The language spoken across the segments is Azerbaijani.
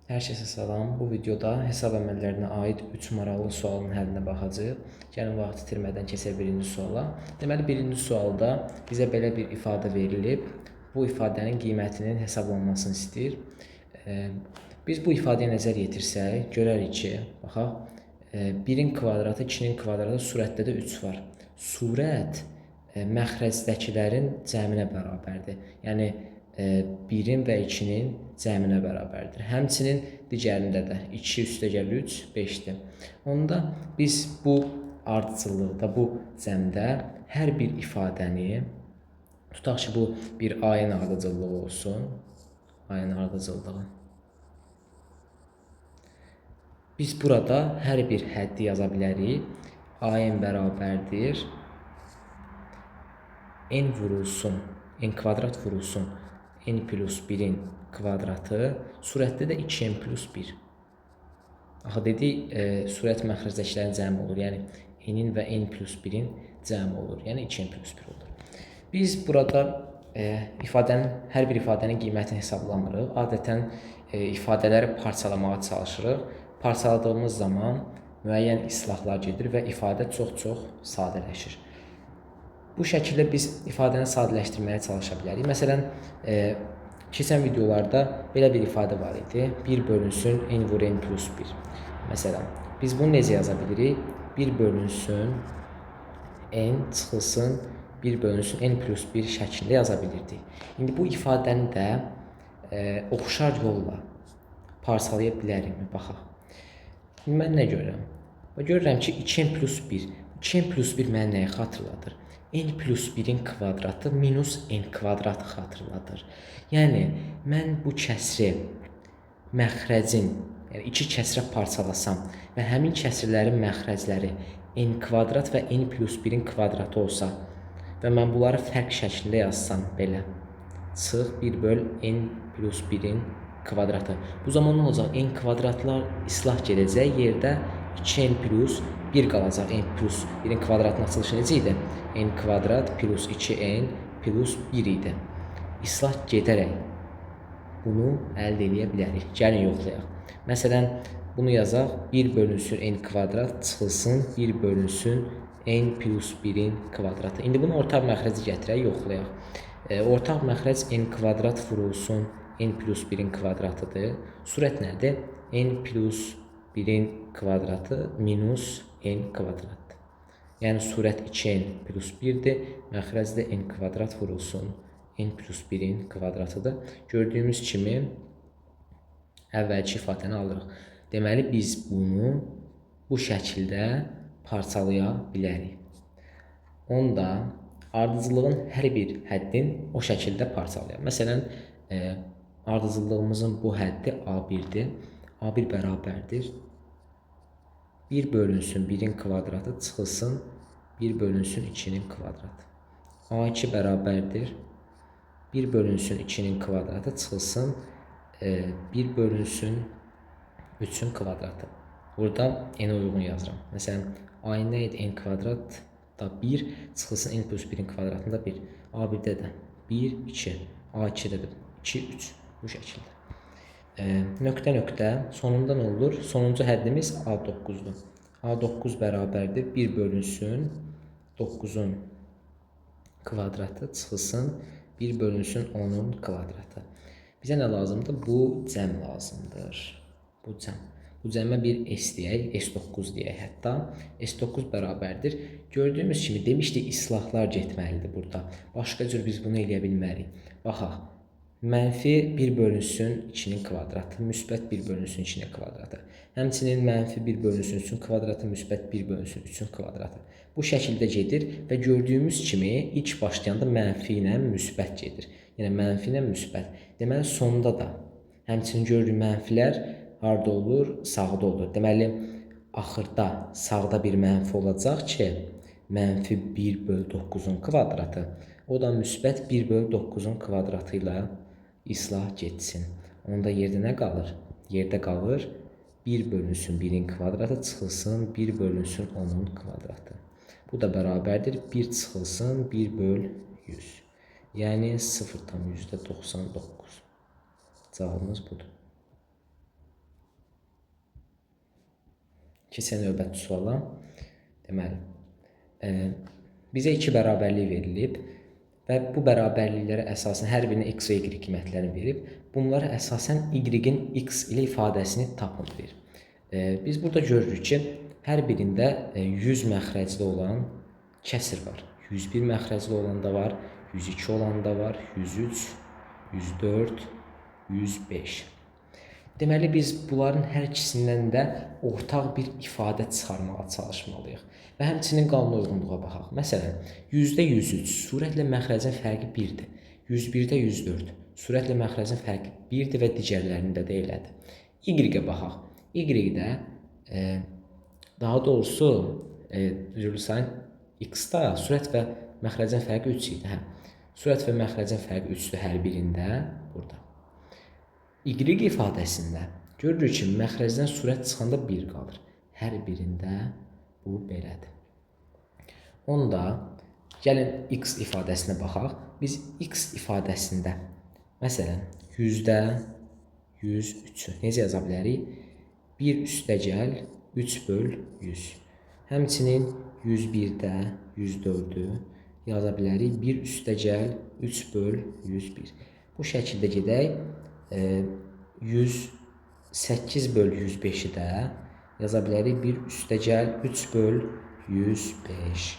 Hər kəsə salam. Bu videoda hesab əməllərinə aid 3 maraqlı sualın həllinə baxacağıq. Gəlin vaxt itirmədən keçək birinci suala. Deməli, birinci sualda bizə belə bir ifadə verilib. Bu ifadənin qiymətinin hesablanmasını istəyir. Biz bu ifadəyə nəzər yetirsək, görərik ki, baxaq, 1-in kvadratı, 2-nin kvadratı, surətdə də 3 var. Surət məxrəcdəkilərin cəminə bərabərdir. Yəni, 1-in və 2-nin cəminə bərabərdir. Həmçinin digərində də 2 üstəgəl 3, 5-dir. Onda biz bu ardıcıllıqda, bu cəmdə hər bir ifadəni, tutaq ki, bu bir ayın ardıcıllığı olsun, ayın ardıcıllığı. Biz burada hər bir həddi yaza bilərik. Ayın bərabərdir. N vurulsun, n kvadrat vurulsun, n plus 1-in kvadratı, surətdə də 2n plus 1. Axı dedik, surət məxrəcdəkilərin cəmi olur. Yəni, n-in və n plus 1-in cəmi olur. Yəni, 2n plus 1 olur. Biz burada hər bir ifadənin qiymətini hesablamırıq. Adətən ifadələri parçalamağa çalışırıq. Parçaladığımız zaman müəyyən islahlar gedir və ifadə çox-çox sadələşir. Bu şəkildə biz ifadəni sadələşdirməyə çalışa bilərik. Məsələn, keçən videolarda belə bir ifadə var idi. 1 bölünsün n vur n plus 1. Məsələn, biz bunu necə yaza bilirik? 1 bölünsün n çıxılsın 1 bölünsün n plus 1 şəklində yaza bilirdik. İndi bu ifadəni də oxşar yolla parçalaya bilərikmi? Baxaq. Mən nə görürəm? Görürəm ki, 2n plus 1. 2n plus 1 mənə nəyi xatırladır? N plus 1-in kvadratı minus n kvadratı xatırladır. Yəni, mən bu kəsri məxrəcin, yəni 2 kəsrə parçalasam və həmin kəsrlərin məxrəcləri n kvadrat və n plus 1-in kvadratı olsa və mən bunları fərq şəklində yazsam belə, çıx 1 böl n plus 1-in kvadratı. Bu zaman nə olacaq? N kvadratlar islah gedəcək, yerdə 2n plus 1 qalacaq. N plus 1-in kvadratının açılışı necə idi? N kvadrat plus 2n plus 1 idi. İslah gedərək bunu əldə edə bilərik. Gəlin yoxlayaq. Məsələn, bunu yazaq. 1 bölünsün n kvadrat çıxılsın 1 bölünsün n plus 1-in kvadratı. İndi bunu ortaq məxrəci gətirək, yoxlayaq. Ortaq məxrəc n kvadrat vurulsun n plus 1-in kvadratıdır. Surət nədir? N plus 1-in kvadratı minus n kvadratdır. Yəni, surət 2n plus 1-dir. Məxrəcdə n kvadrat vurulsun n plus 1-in kvadratıdır. Gördüyümüz kimi əvvəlki ifadəni alırıq. Deməli, biz bunu bu şəkildə parçalaya bilərik. Onda ardıcıllığın hər bir həddin o şəkildə parçalayaq. Məsələn, ardıcıllığımızın bu həddi A1-dir. A1 bərabərdir. 1 bölünsün 1-in kvadratı çıxılsın 1 bölünsün 2-nin kvadratı. A2 bərabərdir. 1 bölünsün 2-nin kvadratı çıxılsın 1 bölünsün 3-ün kvadratı. Burada n uyğun yazıram. Məsələn, A-ın nə idi? N kvadrat da 1 çıxılsın n plus 1-in kvadratında 1. A1-də də 1, 2. A2-də də 2, 3. Bu şəkildə. Nöqtə-nöqtə sonunda nə olur? Sonuncu həddimiz A9-dur. A9 bərabərdir. 1 bölünsün 9-un kvadratı çıxılsın 1 bölünsün 10-un kvadratı. Bizə nə lazımdır? Bu cəm lazımdır. Bu cəm. Bu cəmə bir S deyək, S9 deyək hətta. S9 bərabərdir. Gördüyümüz kimi demişdik, islahlar getməlidir burada. Başqa cür biz bunu eləyə bilmərik. Baxaq. Mənfi 1 bölünsün 2-nin kvadratı, müsbət 1 bölünsün 2-nin kvadratı. Həmçinin mənfi 1 bölünsün 3-ün kvadratı, müsbət 1 bölünsün 3-ün kvadratı. Bu şəkildə gedir və gördüyümüz kimi ilk başlayanda mənfi ilə müsbət gedir. Yəni, mənfi ilə müsbət. Deməli, sonda da həmçinin görürük mənfilər harada olur? Sağda olur. Deməli, axırda sağda bir mənfi olacaq ki, mənfi 1 böl 9-un kvadratı, o da müsbət 1 böl 9-un kvadratı ilə islah getsin. Onda yerdə nə qalır? Yerdə qalır 1 bölünsün 1-in kvadratı çıxılsın 1 bölünsün 10-un kvadratı. Bu da bərabərdir 1 çıxılsın 1 böl 100. Yəni 0,99. Cavabımız budur. Keçən növbəti suala. Deməli, bizə 2 bərabərlik verilib və bu bərabərliklərə əsasən hər birinə x və y qiymətlərini verib. Bunlara əsasən y-in x ilə ifadəsini tapın deyir. Biz burada görürük ki, hər birində 100 məxrəcli olan kəsir var. 101 məxrəcli olan da var, 102 olan da var, 103, 104, 105. Deməli, biz bunların hər ikisindən də ortaq bir ifadə çıxarmağa çalışmalıyıq. Və həmçinin qanuna uyğunluğa baxaq. Məsələn, 100-103 sürətlə məxrəcin fərqi 1-dir. 101-də 104 sürətlə məxrəcin fərqi 1-dir və digərlərində də elədir. Y-ə baxaq. Y-də daha doğrusu sayın x-da sürət və məxrəcin fərqi 3 idi. Sürət və məxrəcin fərqi 3-dür hər birində burada. Y ifadəsində görürük ki, məxrəcdən sürət çıxanda 1 qalır. Hər birində bu belədir. Onda gəlin x ifadəsinə baxaq. Biz x ifadəsində məsələn 100-də 103-ü necə yaza bilərik? 1 üstəgəl 3 böl 100. Həmçinin 101-də 104-ü yaza bilərik. 1 üstəgəl 3 böl 101. Bu şəkildə gedək. 108 böl 105-i də yaza bilərik. 1 üstəgəl 3 böl 105.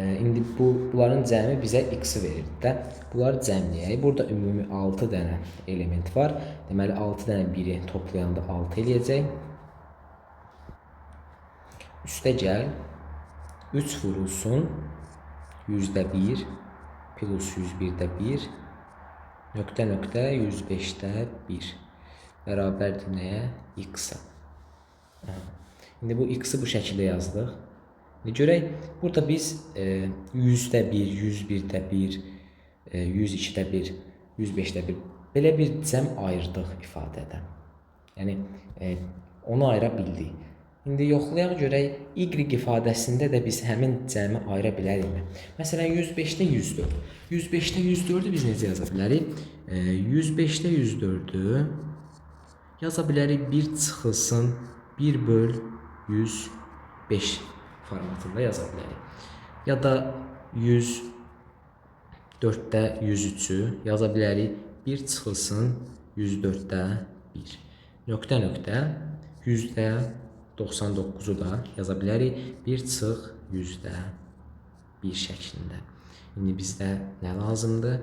İndi bunların cəmi bizə x-i verir də. Bunları cəmləyək. Burada ümumi 6 dənə element var. Deməli, 6 dənə 1-i toplayanda 6 eləyəcək. Üstəgəl 3 vurulsun 100-də 1 plus 101-də 1 nöqtə 105-də 1 bərabərdir nəyə? X-a. İndi bu x-i bu şəkildə yazdıq. İndi görək, burada biz 100-də 1, 101-də 1, 102-də 1, 105-də 1 belə bir cəm ayırdıq ifadədə. Yəni, onu ayıra bildik. İndi yoxlayaq görək, y ifadəsində də biz həmin cəmi ayıra bilərikmi? Məsələn, 105-də 104. 105-də 104-ü biz necə yaza bilərik? 105-də 104-ü yaza bilərik 1 çıxılsın 1 böl 105 formatında yaza bilərik. Ya da 104-də 103-ü yaza bilərik 1 çıxılsın 104-də 1. Nöqtə 100-də 99-u da yaza bilərik 1 çıx 100-də 1 şəklində. İndi bizdə nə lazımdır?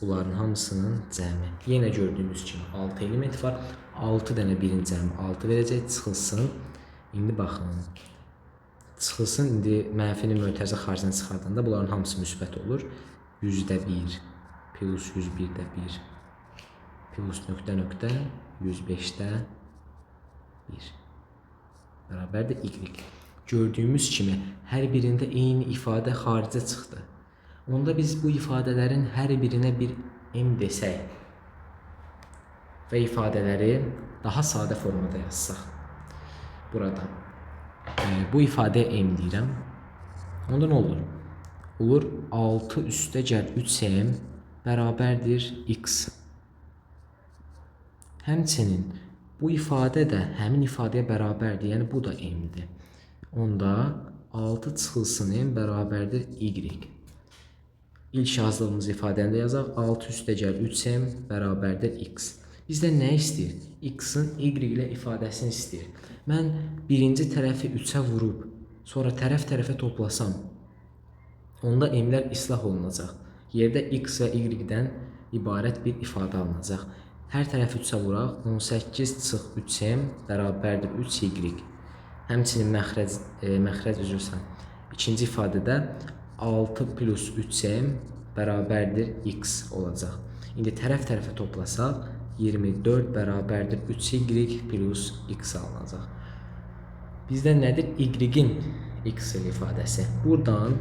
Bunların hamısının cəmi. Yenə gördüyümüz kimi 6 element var. 6 dənə 1-in cəmi 6 verəcək. Çıxılsın. İndi baxın. Çıxılsın. İndi mənfini mötərizə xaricdən çıxardanda bunların hamısı müsbət olur. 100-də 1 plus 101-də 1 plus nöqtə 105-də 1 bərabərdir y. Gördüyümüz kimi hər birində eyni ifadə xaricə çıxdı. Onda biz bu ifadələrin hər birinə bir m desək və ifadələri daha sadə formada yazsaq. Burada bu ifadəyə m deyirəm. Onda nə olur? Olur 6 üstəgəl 3m bərabərdir x. Həmçinin bu ifadə də həmin ifadəyə bərabərdir, yəni bu da m-dir. Onda 6 çıxılsın m bərabərdir y. İlk yazdığımız ifadəni də yazaq. 6 üstəgəl 3m bərabərdir x. Bizdən nə istəyir? X-in y ilə ifadəsini istəyir. Mən birinci tərəfi 3-ə vurub, sonra tərəf-tərəfə toplasam, onda m-lər islah olunacaq. Yerdə x və y-dən ibarət bir ifadə alınacaq. Hər tərəfi 3-ə vuraq, 18 çıx 3m bərabərdir 3y. Həmçinin məxrəc üzrsən. İkinci ifadədə 6 plus 3m bərabərdir x olacaq. İndi tərəf-tərəfə toplasaq, 24 bərabərdir 3y plus x alınacaq. Bizdən nədir? Y-in x ifadəsi. Buradan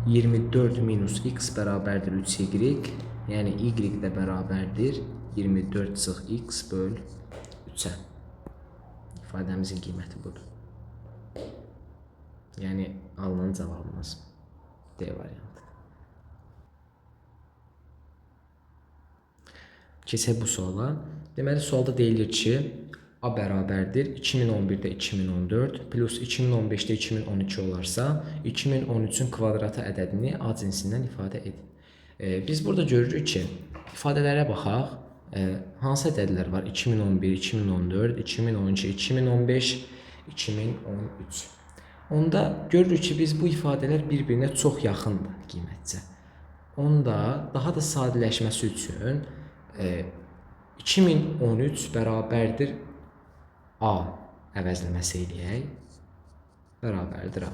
24 minus x bərabərdir 3y, yəni y də bərabərdir 24 çıx x böl 3-ə. İfadəmizin qiyməti budur. Yəni, alınan cavabımız D variantı. Keçək bu suala. Deməli, sualda deyilir ki, A bərabərdir 2011-də 2014 plus 2015-də 2012 olarsa, 2013-ün kvadratı ədədini A cinsindən ifadə edin. Biz burada görürük ki, ifadələrə baxaq. Hansı ədədlər var? 2011, 2014, 2012, 2015, 2013. Onda görürük ki, biz bu ifadələr bir-birinə çox yaxındır qiymətcə. Onda daha da sadələşməsi üçün 2013 bərabərdir A əvəzləməsi eləyək. Bərabərdir A.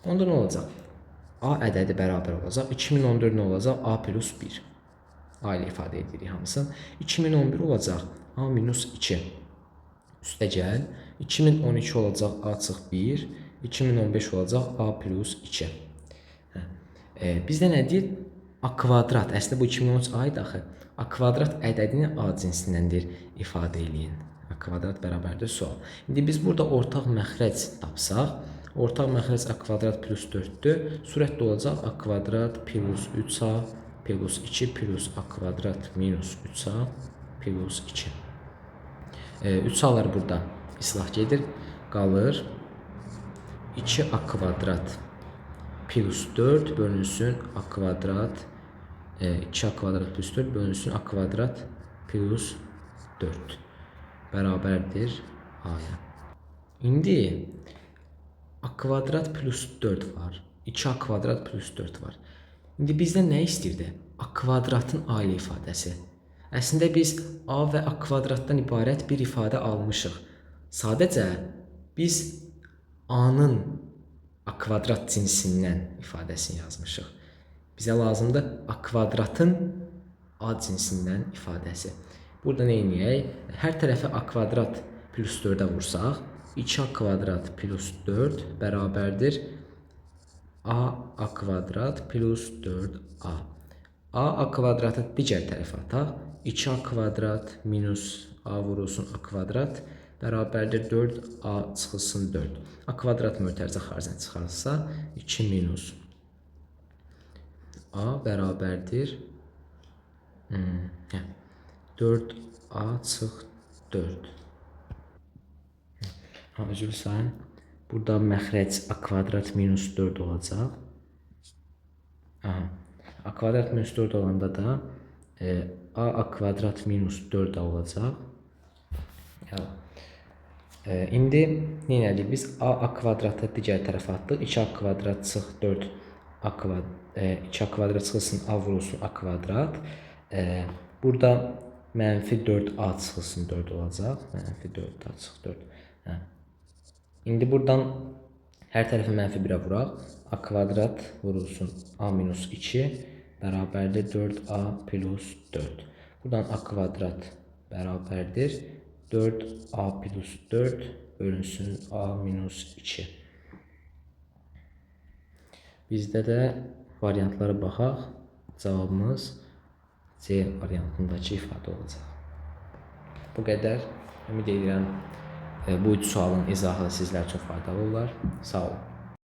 Onda nə olacaq? A ədədi bərabər olacaq. 2014 nə olacaq? A plus 1. A ilə ifadə edirik hamısını. 2011 olacaq. A minus 2. Üstə gəl. 2012 olacaq. A çıx 1. 2015 olacaq. A plus 2. Bizdə nə deyir? A kvadrat. Əslində bu 2013 A idi axı. A kvadrat ədədini A cinsindəndir ifadə eləyin. A kvadrat bərabərdir sual. İndi biz burada ortaq məxrəc tapsaq, ortaq məxrəc A kvadrat plus 4-dür. Sürətdə olacaq A kvadrat plus 3A plus 2 plus A kvadrat minus 3A plus 2. 3A'lar burada islah gedir. Qalır 2A kvadrat plus 4 bölünsün A kvadrat 2A kvadrat plus 4 bölünsün A kvadrat plus 4 bərabərdir A-ya. İndi A kvadrat plus 4 var. 2A kvadrat plus 4 var. İndi bizdən nə istəyirdi? A kvadratın A ilə ifadəsi. Əslində biz A və A kvadratdan ibarət bir ifadə almışıq. Sadəcə biz A-nın A kvadrat cinsindən ifadəsini yazmışıq. Bizə lazımdır A kvadratın A cinsindən ifadəsi. Burada nə edək? Hər tərəfi A kvadrat plus 4-ə vursaq, 2A kvadrat plus 4 bərabərdir A kvadrat plus 4A. A kvadratı digər tərəfə ataq. 2A kvadrat minus A vurulsun A kvadrat bərabərdir 4A çıxılsın 4. A kvadrat mötərizə xaricdən çıxarsa 2 minus A bərabərdir 4A çıx 4. Üzr istəyirəm. Burada məxrəc A kvadrat minus 4 olacaq. A kvadrat minus 4 olanda da A kvadrat minus 4 olacaq. İndi nə edirik? Biz A kvadratı digər tərəfə atdıq. 2A kvadrat çıx 4 2A kvadrat çıxılsın A vurulsun A kvadrat. Burada mənfi 4A çıxılsın 4 olacaq. Mənfi 4A çıx 4. İndi buradan hər tərəfi mənfi 1-ə vuraq. A kvadrat vurulsun A minus 2 bərabərdir 4A plus 4. Buradan A kvadrat bərabərdir 4A plus 4 bölünsün A minus 2. Bizdə də variantlara baxaq. Cavabımız C variantındakı ifadə olacaq. Bu qədər. Ümid edirəm bu üç sualın izahı sizlər üçün faydalı olar. Sağ olun.